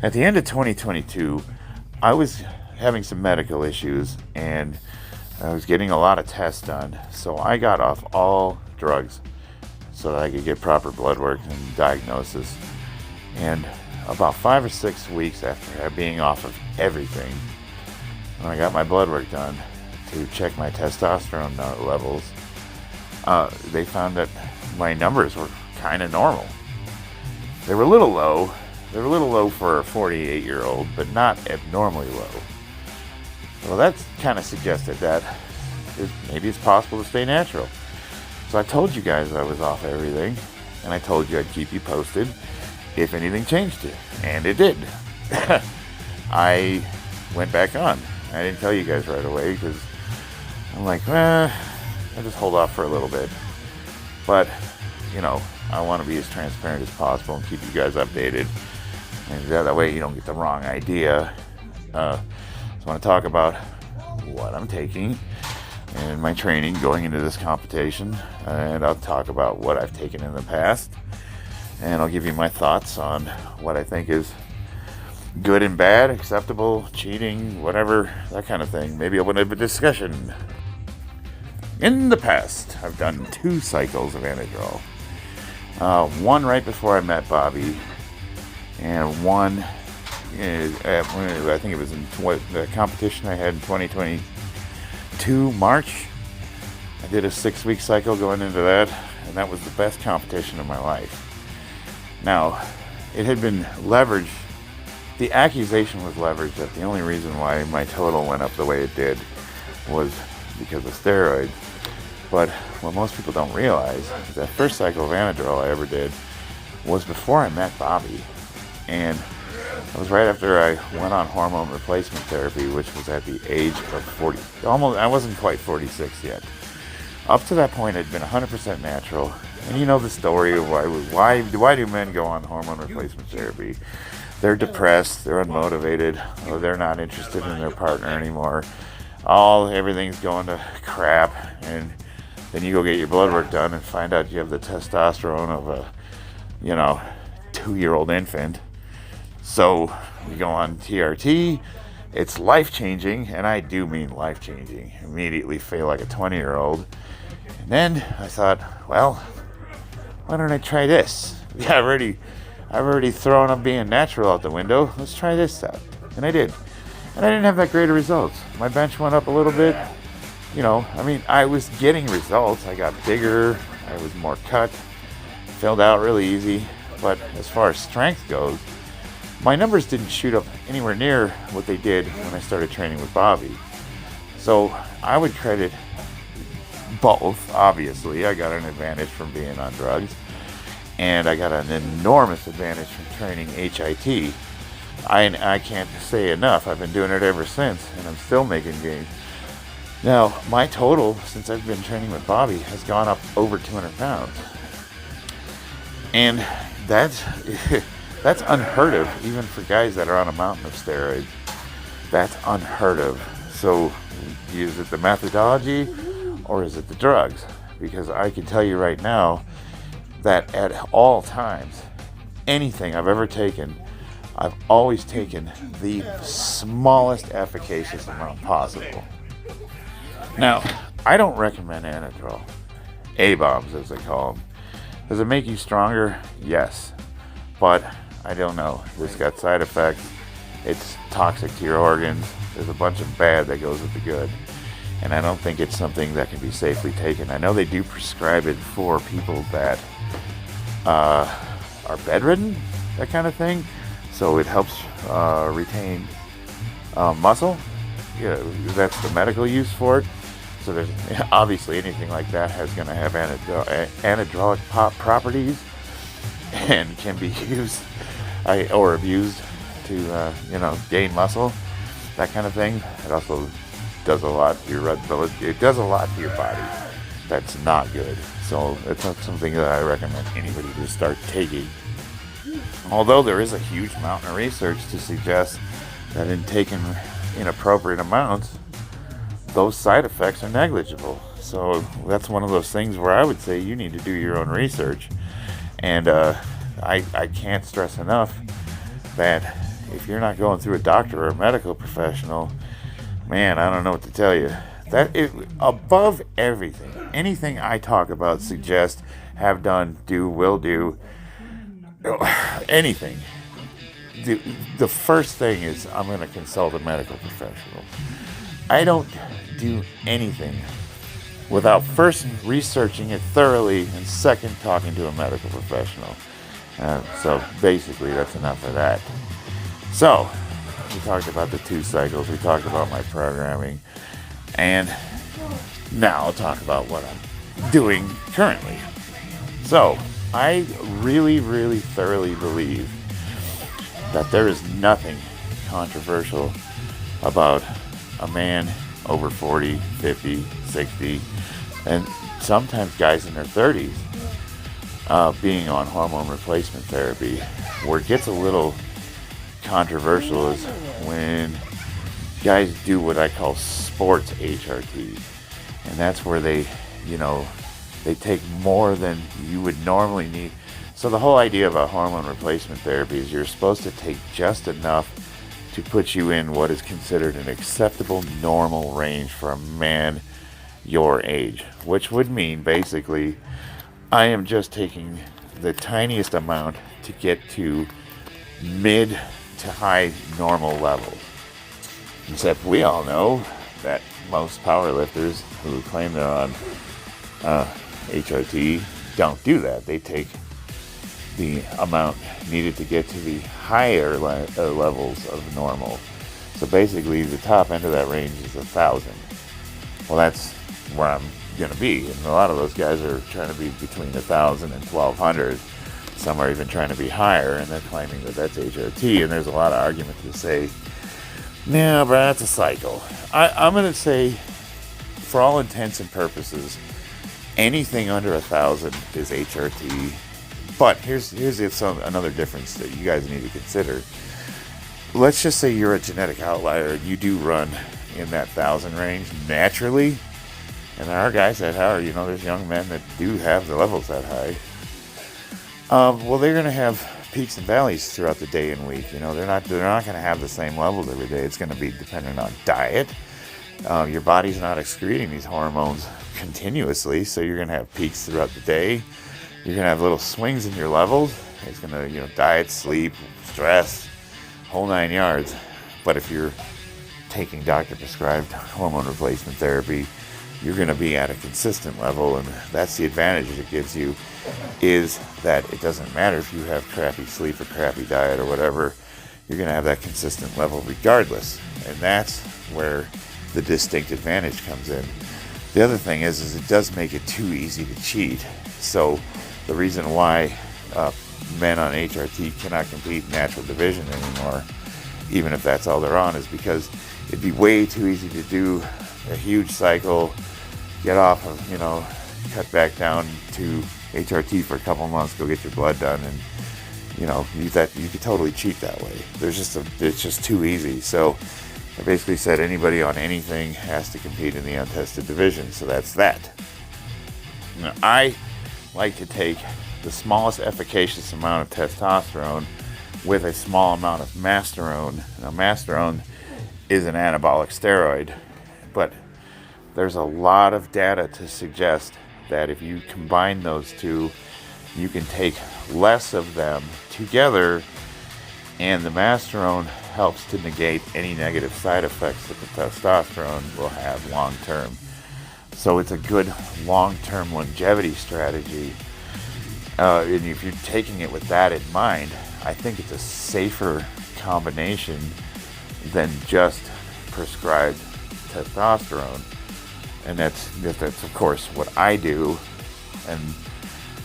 At the end of 2022, I was having some medical issues and I was getting a lot of tests done. So I got off all drugs so that I could get proper blood work and diagnosis. And about 5 or 6 weeks after being off of everything, when I got my blood work done to check my testosterone levels, they found that my numbers were kind of normal. They were a little low. They were a little low for a 48-year-old, but not abnormally low. Well, that kind of suggested that maybe it's possible to stay natural. So I told you guys I was off everything, and I told you I'd keep you posted if anything changed it, and it did. I went back on. I didn't tell you guys right away because I'm like, I'll just hold off for a little bit. But, I want to be as transparent as possible and keep you guys updated. And that way you don't get the wrong idea. So I want to talk about what I'm taking and my training going into this competition. And I'll talk about what I've taken in the past. And I'll give you my thoughts on what I think is good and bad, acceptable, cheating, whatever, that kind of thing. Maybe open up a discussion. In the past, I've done 2 cycles of Anadrol. One right before I met Bobby, and one, I think it was in the competition I had in 2022, March. I did a 6-week cycle going into that, and that was the best competition of my life. Now, it had been leveraged. The accusation was leveraged that the only reason why my total went up the way it did was because of steroids. But what most people don't realize is that first cycle of Anadrol I ever did was before I met Bobby. And it was right after I went on hormone replacement therapy, which was at the age of 40. I wasn't quite 46 yet. Up to that point, I'd been 100% natural. And you know the story of why do men go on hormone replacement therapy? They're depressed, they're unmotivated, or they're not interested in their partner anymore. Everything's going to crap, and then you go get your blood work done and find out you have the testosterone of a, 2-year-old infant. So you go on TRT, it's life-changing, and I do mean life-changing. Immediately feel like a 20-year-old. And then I thought, well, why don't I try this? Yeah, I've already thrown up being natural out the window. Let's try this out. And I did. And I didn't have that great of results. My bench went up a little bit. I was getting results. I got bigger. I was more cut. Filled out really easy. But as far as strength goes, my numbers didn't shoot up anywhere near what they did when I started training with Bobby. So I would credit both. Obviously, I got an advantage from being on drugs. And I got an enormous advantage from training HIT. I can't say enough. I've been doing it ever since, and I'm still making gains. Now, my total, since I've been training with Bobby, has gone up over 200 pounds. And that's unheard of, even for guys that are on a mountain of steroids. That's unheard of. So, is it the methodology, or is it the drugs? Because I can tell you right now that at all times, anything I've ever taken, I've always taken the smallest efficacious amount possible. Now, I don't recommend Anadrol, A-bombs as they call them. Does it make you stronger? Yes. But I don't know. It's got side effects. It's toxic to your organs. There's a bunch of bad that goes with the good. And I don't think it's something that can be safely taken. I know they do prescribe it for people that are bedridden, that kind of thing. So it helps retain muscle. Yeah, that's the medical use for it. So there's obviously anything like that is going to have anadrolic properties and can be used or abused to gain muscle, that kind of thing. It also does a lot to your red blood. It does a lot to your body. That's not good. So it's not something that I recommend anybody to start taking. Although there is a huge amount of research to suggest that in taking inappropriate amounts, those side effects are negligible. So that's one of those things where I would say you need to do your own research. And I can't stress enough that if you're not going through a doctor or a medical professional, man, I don't know what to tell you. That is above everything. Anything I talk about, suggest, have done, do, will do, anything. The first thing is I'm going to consult a medical professional. I don't do anything without first researching it thoroughly and second talking to a medical professional. So basically that's enough of that. So we talked about the 2 cycles, we talked about my programming, and now I'll talk about what I'm doing currently. So I really, really thoroughly believe that there is nothing controversial about a man over 40, 50, 60, and sometimes guys in their 30s being on hormone replacement therapy. Where it gets a little controversial is when guys do what I call sports HRT, and that's where they take more than you would normally need. So the whole idea of a hormone replacement therapy is you're supposed to take just enough to put you in what is considered an acceptable normal range for a man your age, which would mean basically I am just taking the tiniest amount to get to mid to high normal levels. Except we all know that most powerlifters who claim they're on HRT don't do that. They take the amount needed to get to the higher levels of normal. So basically the top end of that range is 1,000. Well, that's where I'm going to be, and a lot of those guys are trying to be between 1,000 and 1,200. Some are even trying to be higher, and they're claiming that that's HRT, and there's a lot of argument to say, no, but that's a cycle. I'm going to say, for all intents and purposes, anything under 1,000 is HRT. But here's another difference that you guys need to consider. Let's just say you're a genetic outlier and you do run in that 1,000 range naturally. And there are guys that are, there's young men that do have the levels that high. Well, they're going to have peaks and valleys throughout the day and week. They're not going to have the same levels every day. It's going to be dependent on diet. Your body's not excreting these hormones continuously, so you're going to have peaks throughout the day. You're going to have little swings in your levels. It's going to, diet, sleep, stress, whole 9 yards. But if you're taking doctor-prescribed hormone replacement therapy, you're going to be at a consistent level, and that's the advantage it gives you, is that it doesn't matter if you have crappy sleep or crappy diet or whatever, you're going to have that consistent level regardless. And that's where the distinct advantage comes in. The other thing is it does make it too easy to cheat. So the reason why men on HRT cannot compete in natural division anymore, even if that's all they're on, is because it'd be way too easy to do a huge cycle, get off of, cut back down to HRT for a couple months, go get your blood done, and you could totally cheat that way. It's just too easy. So I basically said anybody on anything has to compete in the untested division. So that's that. I like to take the smallest efficacious amount of testosterone with a small amount of masterone. Now, masterone is an anabolic steroid, but there's a lot of data to suggest that if you combine those two, you can take less of them together, and the masterone helps to negate any negative side effects that the testosterone will have long term. So it's a good long-term longevity strategy. And if you're taking it with that in mind, I think it's a safer combination than just prescribed testosterone. And that's of course what I do. And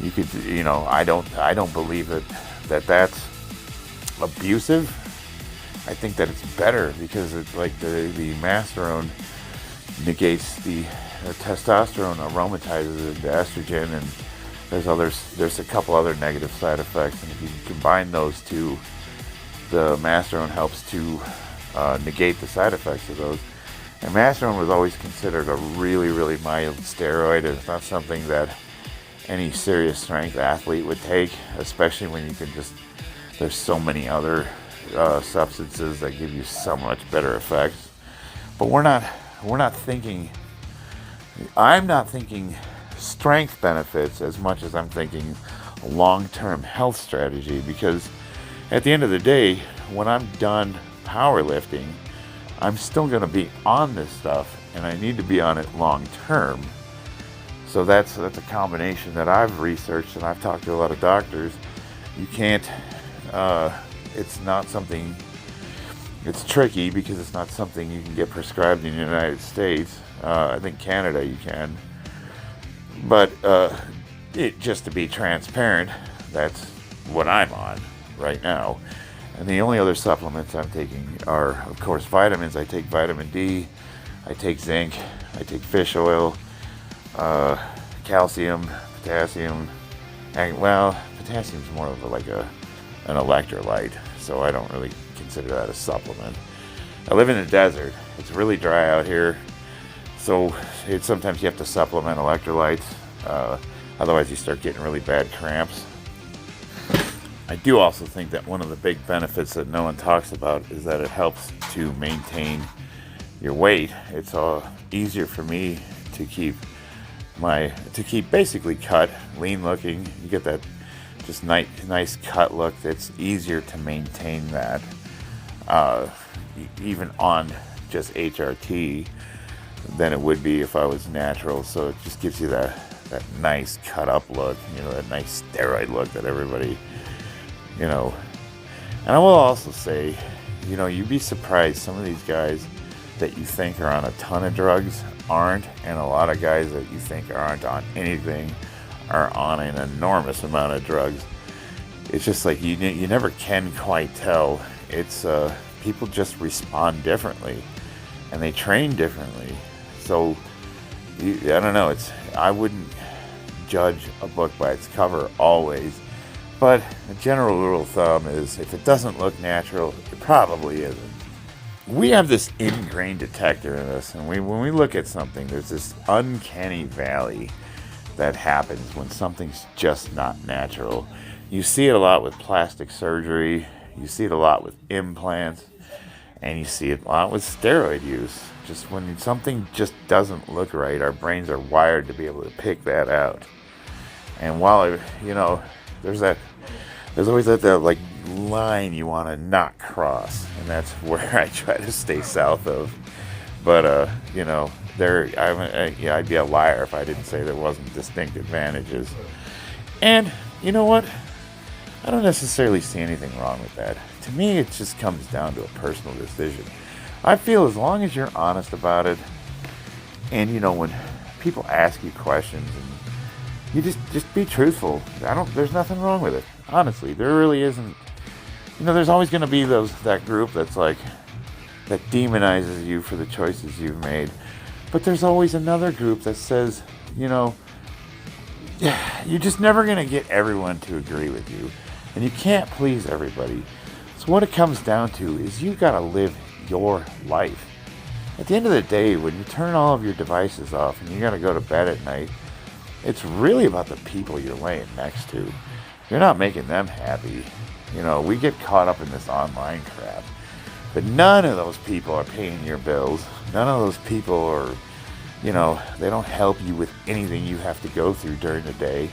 you could, I don't believe that's abusive. I think that it's better because it's like the masterone negates the testosterone, aromatizes it to estrogen, and there's a couple other negative side effects. And if you combine those two, the masterone helps to negate the side effects of those. And masterone was always considered a really, really mild steroid. It's not something that any serious strength athlete would take, especially when there's so many other substances that give you so much better effects. But we're not thinking. I'm not thinking strength benefits as much as I'm thinking long-term health strategy, because at the end of the day, when I'm done powerlifting, I'm still going to be on this stuff, and I need to be on it long-term. So that's a combination that I've researched, and I've talked to a lot of doctors. You can't, it's not something, it's tricky because it's not something you can get prescribed in the United States. I think Canada you can. But just to be transparent, that's what I'm on right now. And the only other supplements I'm taking are, of course, vitamins. I take vitamin D, I take zinc, I take fish oil, calcium, potassium. And, well, potassium's more of an electrolyte, so I don't really consider that a supplement. I live in the desert. It's really dry out here, so sometimes you have to supplement electrolytes. Otherwise you start getting really bad cramps. I do also think that one of the big benefits that no one talks about is that it helps to maintain your weight. It's easier for me to keep basically cut, lean looking. You get that just nice cut look. That's easier to maintain that even on just HRT than it would be if I was natural. So it just gives you that nice cut up look, that nice steroid look that everybody, And I will also say, you'd be surprised, some of these guys that you think are on a ton of drugs aren't, and a lot of guys that you think aren't on anything are on an enormous amount of drugs. It's just like you never can quite tell. It's people just respond differently, and they train differently. So I don't know. I wouldn't judge a book by its cover always, but a general rule of thumb is if it doesn't look natural, it probably isn't. We have this ingrained detector in us, and when we look at something, there's this uncanny valley that happens when something's just not natural. You see it a lot with plastic surgery, you see it a lot with implants, and you see it a lot with steroid use. Just when something just doesn't look right, our brains are wired to be able to pick that out. And while there's always that line you want to not cross, and that's where I try to stay south of. But I'd be a liar if I didn't say there wasn't distinct advantages. And you know what? I don't necessarily see anything wrong with that. To me, it just comes down to a personal decision. I feel as long as you're honest about it, and when people ask you questions, and you just be truthful. There's nothing wrong with it. Honestly, there really isn't. There's always going to be that group that's that demonizes you for the choices you've made. But there's always another group that says, you're just never going to get everyone to agree with you. And you can't please everybody. So what it comes down to is you got to live your life. At the end of the day, when you turn all of your devices off and you got to go to bed at night, it's really about the people you're laying next to. You're not making them happy. We get caught up in this online crap. But none of those people are paying your bills. None of those people are, they don't help you with anything you have to go through during the day.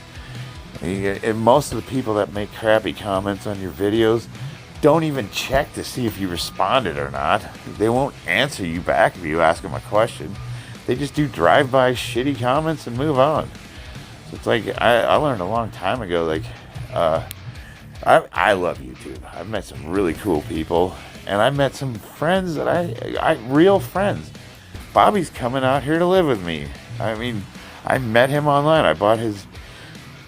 And most of the people that make crappy comments on your videos don't even check to see if you responded or not. They won't answer you back if you ask them a question. They just do drive-by shitty comments and move on. So it's I learned a long time ago, I love YouTube. I've met some really cool people, and I've met some friends that I real friends. Bobby's coming out here to live with me. I mean, I met him online. I bought his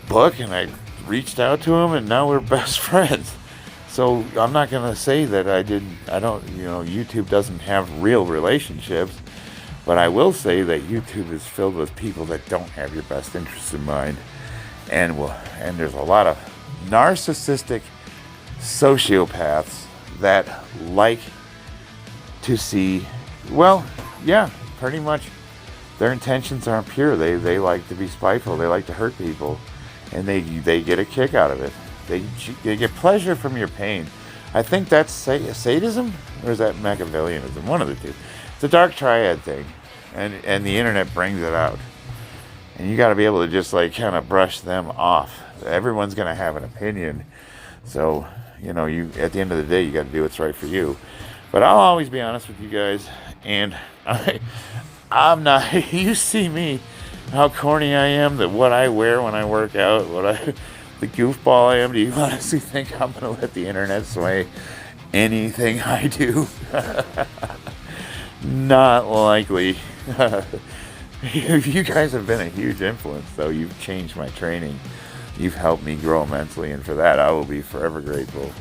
book, and I reached out to him, and now we're best friends. So I'm not going to say that YouTube doesn't have real relationships, but I will say that YouTube is filled with people that don't have your best interests in mind. And there's a lot of narcissistic sociopaths that like to see, pretty much their intentions aren't pure. They like to be spiteful. They like to hurt people, and they get a kick out of it. They get pleasure from your pain. I think that's sadism, or is that Machiavellianism? One of the two. It's a dark triad thing, and the internet brings it out. And you got to be able to just like kind of brush them off. Everyone's going to have an opinion, so you at the end of the day, you got to do what's right for you. But I'll always be honest with you guys, and I'm not. You see me, how corny I am, that what I wear when I work out, the goofball I am. Do you honestly think I'm going to let the internet sway anything I do? Not likely. You guys have been a huge influence, though. You've changed my training. You've helped me grow mentally, and for that I will be forever grateful.